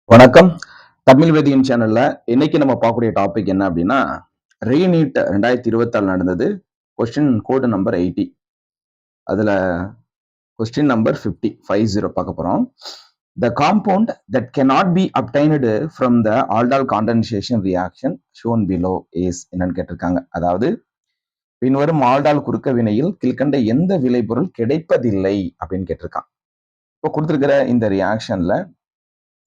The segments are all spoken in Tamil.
வணக்கம். தமிழ் வேதியியன் சேனல்ல இன்னைக்கு நம்ம பார்க்கக்கூடிய டாபிக் என்ன அப்படின்னா, ரீநீட் 2024 நடந்தது. கொஸ்டின் கோடு நம்பர் 80. அதுல கொஸ்டின் நம்பர் 50 பார்க்க போறோம். The compound that cannot be obtained from the aldol condensation reaction shown below is என்னன்னு கேட்டிருக்காங்க. அதாவது பின்வரும் ஆல்டால் குறுக்க வினையில் கீழ்கண்ட எந்த விளைபொருள் கிடைப்பதில்லை அப்படின்னு கேட்டிருக்கான். இப்போ கொடுத்திருக்கிற இந்த ரியாக்ஷன்ல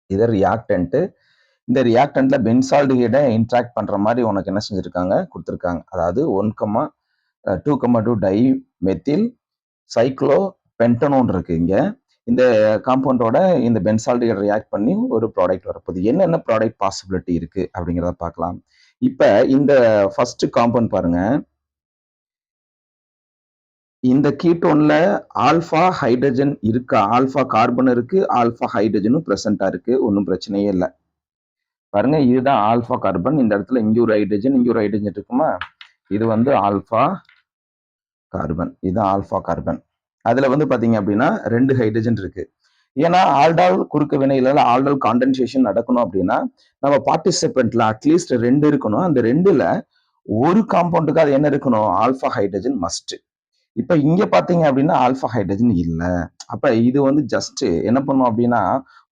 இது ரியாக்டன்ட். இந்த ரியாக்டன்ட்ல பென்சால்டிஹைடை இன்ட்ராக்ட் பண்ற மாதிரி உனக்கு என்ன செஞ்சிருக்காங்க கொடுத்துருக்காங்க. அதாவது 1,2,2 டை மெத்தில் சைக்ளோ பென்டனோன் இருக்கு இங்க. இந்த காம்பவுண்டோட இந்த பென்சால்டிஹைட் ரியாக்ட் பண்ணி ஒரு ப்ராடக்ட் வரப்போகுது. என்னென்ன ப்ராடக்ட் பாசிபிலிட்டி இருக்கு அப்படிங்கிறத பார்க்கலாம். இப்ப இந்த ஃபர்ஸ்ட் காம்பவுண்ட் பாருங்க. இந்த கீட்டோன்ல ஆல்பா ஹைட்ரஜன் இருக்கா? ஆல்பா கார்பன் இருக்கு, ஆல்பா ஹைட்ரஜனும் பிரசன்டா இருக்கு. ஒன்றும் பிரச்சனையே இல்லை. பாருங்க, இதுதான் ஆல்பா கார்பன். இந்த இடத்துல இங்க ஒரு ஹைட்ரஜன் இருக்குமா? இது வந்து ஆல்பா கார்பன். இது ஆல்பா கார்பன். அதுல வந்து பாத்தீங்க அப்படின்னா 2 ஹைட்ரஜன் இருக்கு. ஏன்னா ஆல்டால் குறுக்க வினையில ஆல்டால் காண்டன்சேஷன் நடக்கணும் அப்படின்னா நம்ம பார்ட்டிசிபென்ட்ல அட்லீஸ்ட் 2 இருக்கணும். அந்த 2ல ஒரு காம்பவுண்டுக்கு அது என்ன இருக்கணும்? Alpha hydrogen must. இப்ப இங்க பாத்தீங்க அப்படின்னா ஆல்பா ஹைட்ரஜன் இல்ல. அப்ப இது வந்து ஜஸ்ட் என்ன பண்ணும் அப்படின்னா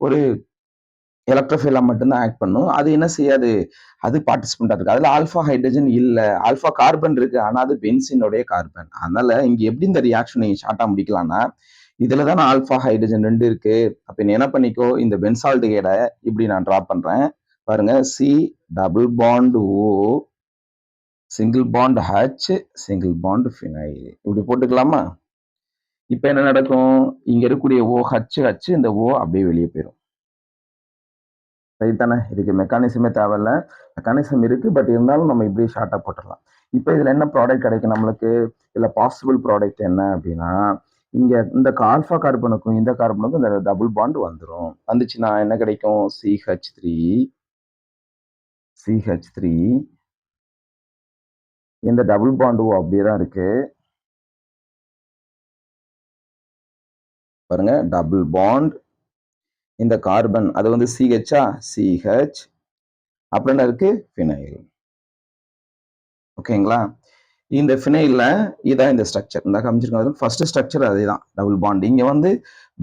ஒரு எலக்ட்ரோஃபைலா மட்டும்தான் ஆக்ட் பண்ணும். அது என்ன செய்யாது? அது பார்ட்டிசிபெண்டா இருக்கு. அதுல ஆல்பா ஹைட்ரஜன் இல்ல. ஆல்பா கார்பன் இருக்கு. ஆனா அது பென்சினுடைய கார்பன். அதனால இங்க எப்படி இந்த ரியாக்ஷனை ஷார்ட்டா முடிக்கலாம்னா, இதுல தான் ஆல்பா ஹைட்ரஜன் 2 இருக்கு. அப்ப நீ என்ன பண்ணிக்கோ, இந்த பென்சால்டிஹைடை இப்படி நான் டிரா பண்றேன். பாருங்க, C double bond O single bond H single bond phenyl இப்படி போட்டுக்கலாமா? இப்ப என்ன நடக்கும்? இங்க இருக்கக்கூடிய ஓ ஹச் ஹச் இந்த ஓ அப்படியே வெளியே போயிடும். ரைட் தானே? இதுக்கு மெக்கானிசமே தேவையில்ல. மெக்கானிசம் இருக்கு, பட் இருந்தாலும் நம்ம இப்படி ஷார்ட்டா போட்டுடலாம். இப்போ இதுல என்ன ப்ராடக்ட் கிடைக்கும் நம்மளுக்கு? இதுல பாசிபிள் ப்ராடக்ட் என்ன அப்படின்னா, இங்க இந்த ஆல்பா கார்பனுக்கும் இந்த கார்பனுக்கும் இந்த டபுள் பாண்ட் வந்துடும். வந்துச்சுன்னா என்ன கிடைக்கும்? CH3 இந்த டபுள் பாண்ட் அப்படியே தான் இருக்கு. பாருங்க, டபுள் பாண்ட் இந்த கார்பன் அது வந்து CH CH அப்புறம் என்ன இருக்கு? ஃபினைல். ஓகேங்களா? இந்த ஃபினைல்ல இதான் இந்த ஸ்ட்ரக்சர். இந்த காமிச்சிருக்காங்க ஃபர்ஸ்ட் ஸ்ட்ரக்சர் அதேதான், டபுள் பாண்ட். இங்க வந்து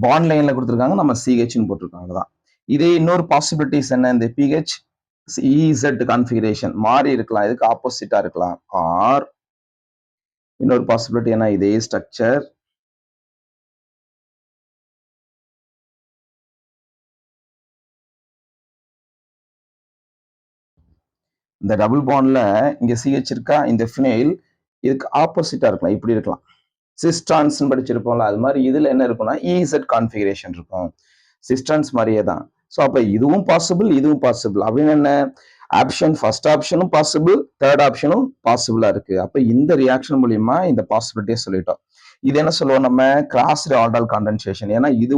பாண்ட் லைன்ல கொடுத்துருக்காங்க, நம்ம CHன்னு போட்டிருக்காங்க. அவ்வளவுதான். இதே இன்னொரு பாசிபிலிட்டிஸ் என்ன? இந்த PH EZ கான்ஃபிகரேஷன் மாறி இருக்கலாம், இதுக்கு ஆப்போசிட்டா இருக்கலாம். ஆர் இன்னொரு பாசிபிலிட்டி என்ன? இதே ஸ்ட்ரக்சர் இந்த டபுள் பாண்ட்ல இங்க CH இருக்கா, இந்த ஃபினைல் இதுக்கு ஆப்போசிட்டா இருக்கலாம், இப்படி இருக்கலாம். சிஸ்டான்ஸ் படிச்சிருப்போம்ல, அது மாதிரி இதுல என்ன இருக்கும்னா EZ கான்ஃபிகரேஷன் இருக்கும். சிஸ்டான்ஸ் மாதிரியே தான். ஸோ அப்ப இதுவும் பாசிபிள், இதுவும் பாசிபிள் அப்படின்னு என்ன? ஆப்ஷன் ஃபர்ஸ்ட் ஆப்ஷனும் பாசிபிள், தேர்ட் ஆப்ஷனும் பாசிபிளா இருக்கு. அப்ப இந்த ரியாக்ஷன் மூலியமா இந்த பாசிபிலிட்டியை சொல்லிட்டோம். இது என்ன சொல்லுவோம் நம்ம? Crossed aldol condensation. ஏன்னா இது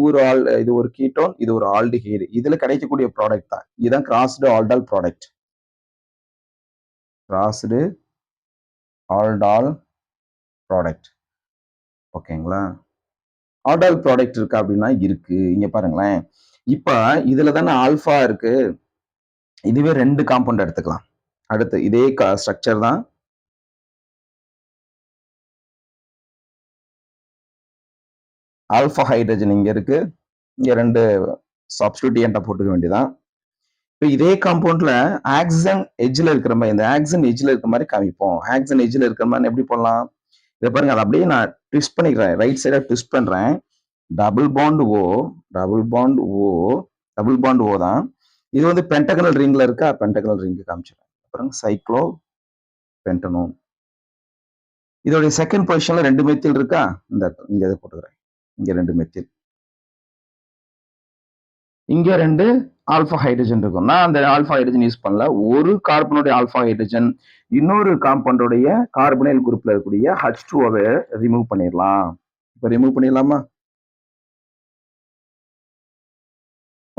ஒரு கீட்டோன், இது ஒரு ஆல்டிஹைடு. இதுல கிடைக்கக்கூடிய ப்ராடக்ட் தான் இதுதான் crossed aldol product. Crossed aldol product. ஓகேங்களா? ஆல்டால் ப்ராடக்ட் இருக்கா அப்படின்னா இருக்கு. இங்க பாருங்களேன். இப்ப இதுல தானே ஆல்பா இருக்கு. இதுவே 2 காம்பவுண்ட் எடுத்துக்கலாம். அடுத்து இதே ஸ்ட்ரக்சர் தான். ஆல்பா ஹைட்ரஜன் இங்க இருக்கு. இங்க 2 சப்ஸ்டிடியூயன்ட்டா போட்டுக்க வேண்டியதான். இப்போ இதே காம்பவுண்ட்ல ஆக்சன் எட்ஜ்ல இருக்கிற மாதிரி, இந்த ஆக்சன் எட்ஜ்ல இருக்கிற மாதிரி காமிப்போம். ஆக்சன் எட்ஜ்ல இருக்கிற மாதிரி எப்படி போடலாம்? இதை பாருங்க, அதை அப்படியே நான் ட்விஸ்ட் பண்ணிக்கிறேன். ரைட் சைடா ட்விஸ்ட் பண்றேன். Double bond O double bond O double bond O தான். இது வந்து பென்டகனல் ரிங்ல இருக்கா? பென்டகனல் ரிங் காமிச்சிடுறேன். அப்புறம் சைக்ளோ பென்டனோன். இதோடைய செகண்ட் பொசிஷன்ல 2 மெத்தில் இருக்கா? இங்க இதை போட்டுக்கிறேன். இங்க 2 மெத்தில், இங்க 2 ஆல்பா ஹைட்ரஜன் இருக்கும். நான் அந்த ஆல்பா ஹைட்ரஜன் யூஸ் பண்ணல. ஒரு கார்பனுடைய ஆல்பா ஹைட்ரஜன் இன்னொரு காம்பவுண்டுடைய கார்பனைல் குரூப்ல இருக்கக்கூடிய H2O ரிமூவ் பண்ணிடலாம். இப்ப ரிமூவ் பண்ணிடலாமா?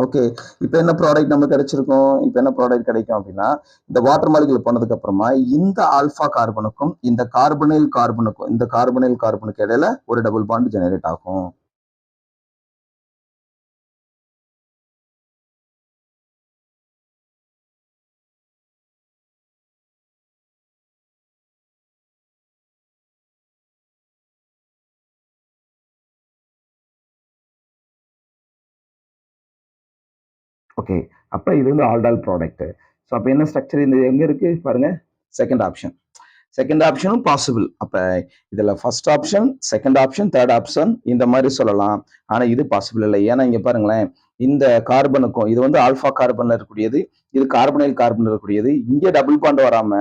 ஓகே. இப்ப என்ன ப்ராடக்ட் நமக்கு கிடைச்சிருக்கும்? இப்ப என்ன ப்ராடக்ட் கிடைக்கும் அப்படின்னா, இந்த வாட்டர் மாலிகுல் போனதுக்கு அப்புறமா இந்த ஆல்பா கார்பனுக்கும் இந்த கார்பனைல் கார்பனுக்கு இடையில ஒரு டபுள் பாண்ட் ஜெனரேட் ஆகும். ஓகே. அப்ப இது வந்து ஆல்டால் ப்ராடக்ட். ஸோ அப்ப என்ன ஸ்ட்ரக்சர் இந்த எங்க இருக்கு பாருங்க. Second option. செகண்ட் ஆப்ஷனும் பாசிபிள். அப்ப இதுல first option, second option, third option இந்த மாதிரி சொல்லலாம். ஆனா இது பாசிபிள் இல்லை. ஏன்னா இங்க பாருங்களேன், இந்த கார்பனுக்கும் இது வந்து ஆல்பா கார்பன்ல இருக்கக்கூடியது, இது கார்பனைல் கார்பன்ல இருக்கக்கூடியது. இங்க டபுள் பாண்ட் வராம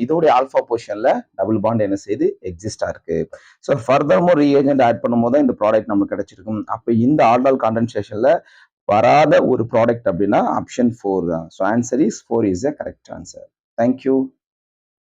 இதோடைய ஆல்பா பொசிஷன்ல டபுள் பாண்ட் என்ன செய்யுது எக்ஸிஸ்டா இருக்கு. So further more reagent add பண்ணும்போது தான் இந்த ப்ராடக்ட் நமக்கு கிடைச்சிருக்கும். அப்ப இந்த ஆல்டால் காண்டன்சேஷன்ல வராத ஒரு ப்ராடக்ட் அப்படின்னா ஆப்ஷன் 4 தான். So answer is 4 is the correct answer. Thank you.